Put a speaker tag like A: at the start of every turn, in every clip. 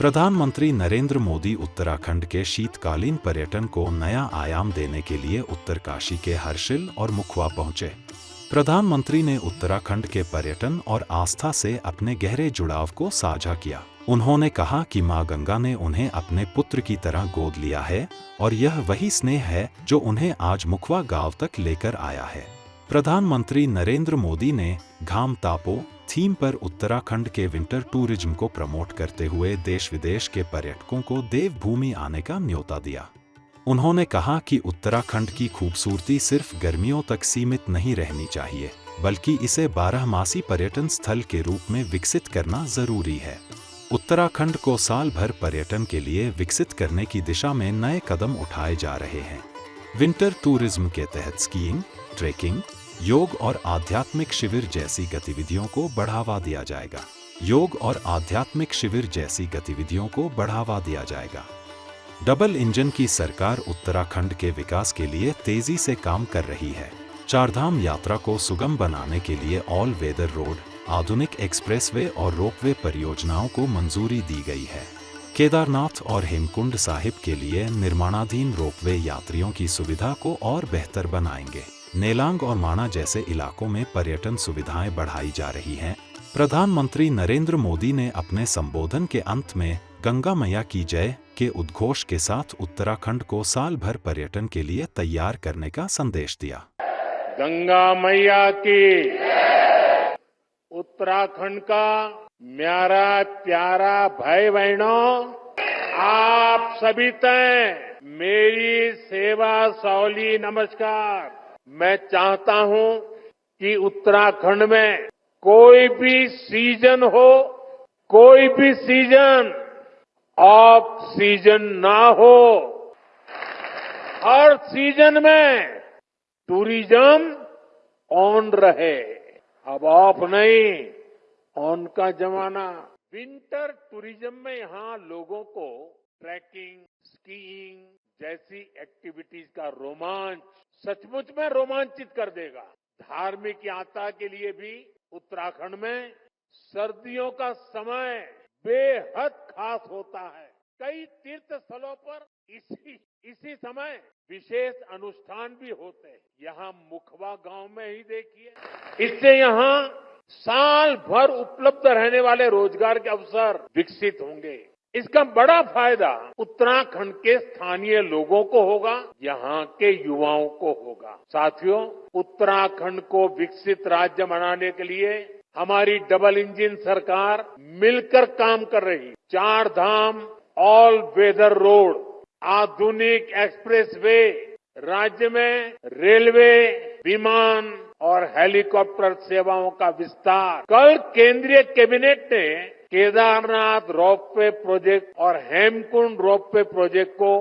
A: प्रधानमंत्री नरेंद्र मोदी उत्तराखंड के शीतकालीन पर्यटन को नया आयाम देने के लिए उत्तरकाशी के हर्षिल और मुखवा पहुंचे। प्रधानमंत्री ने उत्तराखंड के पर्यटन और आस्था से अपने गहरे जुड़ाव को साझा किया। उन्होंने कहा कि मां गंगा ने उन्हें अपने पुत्र की तरह गोद लिया है और यह वही स्नेह है जो उन्हें आज मुखवा गांव तक लेकर आया है। प्रधानमंत्री नरेंद्र मोदी ने घाम तापो थीम पर उत्तराखंड के विंटर टूरिज्म को प्रमोट करते हुए देश विदेश के पर्यटकों को देवभूमि आने का न्योता दिया। उन्होंने कहा कि उत्तराखंड की खूबसूरती सिर्फ गर्मियों तक सीमित नहीं रहनी चाहिए, बल्कि इसे बारहमासी पर्यटन स्थल के रूप में विकसित करना जरूरी है। उत्तराखंड को साल भर पर्यटन के लिए विकसित करने की दिशा में नए कदम उठाए जा रहे हैं। विंटर टूरिज्म के तहत स्कीइंग, ट्रेकिंग, योग और आध्यात्मिक शिविर जैसी गतिविधियों को बढ़ावा दिया जाएगा। डबल इंजन की सरकार उत्तराखंड के विकास के लिए तेजी से काम कर रही है। चारधाम यात्रा को सुगम बनाने के लिए ऑल वेदर रोड, आधुनिक एक्सप्रेसवे और रोपवे परियोजनाओं को मंजूरी दी गई है। केदारनाथ और हेमकुंड साहिब के लिए निर्माणाधीन रोपवे यात्रियों की सुविधा को और बेहतर बनाएंगे। नेलांग और माणा जैसे इलाकों में पर्यटन सुविधाएं बढ़ाई जा रही हैं। प्रधानमंत्री नरेंद्र मोदी ने अपने संबोधन के अंत में गंगा मैया की जय के उद्घोष के साथ उत्तराखंड को साल भर पर्यटन के लिए तैयार करने का संदेश दिया।
B: गंगा मैया की, उत्तराखंड का म्यारा प्यारा भाई बहनों, आप सभी तय मेरी सेवा सौली नमस्कार। मैं चाहता हूं कि उत्तराखंड में कोई भी सीजन हो, कोई भी सीजन ऑफ सीजन ना हो, हर सीजन में टूरिज्म ऑन रहे। अब ऑफ नहीं, ऑन का जमाना। विंटर टूरिज्म में यहाँ लोगों को ट्रैकिंग, स्कीइंग जैसी एक्टिविटीज का रोमांच सचमुच में रोमांचित कर देगा। धार्मिक यात्रा के लिए भी उत्तराखंड में सर्दियों का समय बेहद खास होता है। कई तीर्थ स्थलों पर इसी समय विशेष अनुष्ठान भी होते हैं। यहाँ मुखवा गांव में ही देखिए, इससे यहाँ साल भर उपलब्ध रहने वाले रोजगार के अवसर विकसित होंगे। इसका बड़ा फायदा उत्तराखंड के स्थानीय लोगों को होगा, यहाँ के युवाओं को होगा। साथियों, उत्तराखंड को विकसित राज्य बनाने के लिए हमारी डबल इंजन सरकार मिलकर काम कर रही। चार धाम, ऑल वेदर रोड, आधुनिक एक्सप्रेसवे, राज्य में रेलवे, विमान और हेलीकॉप्टर सेवाओं का विस्तार। कल केंद्रीय कैबिनेट ने केदारनाथ रोपवे प्रोजेक्ट और हेमकुंड रोपवे प्रोजेक्ट को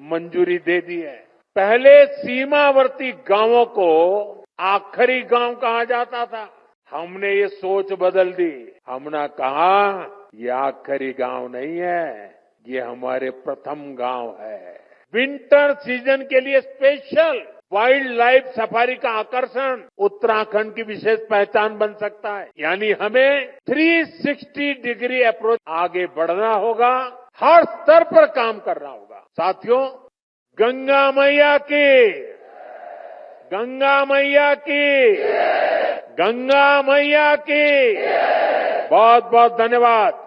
B: मंजूरी दे दी है। पहले सीमावर्ती गांवों को आखिरी गांव कहा जाता था। हमने ये सोच बदल दी। हमने कहा ये आखिरी गांव नहीं है, ये हमारे प्रथम गांव है। विंटर सीजन के लिए स्पेशल वाइल्ड लाइफ सफारी का आकर्षण उत्तराखंड की विशेष पहचान बन सकता है। यानी हमें 360 डिग्री अप्रोच आगे बढ़ना होगा, हर स्तर पर काम करना होगा। साथियों, गंगा मैया की, गंगा मैया की, गंगा मैया की बहुत बहुत धन्यवाद।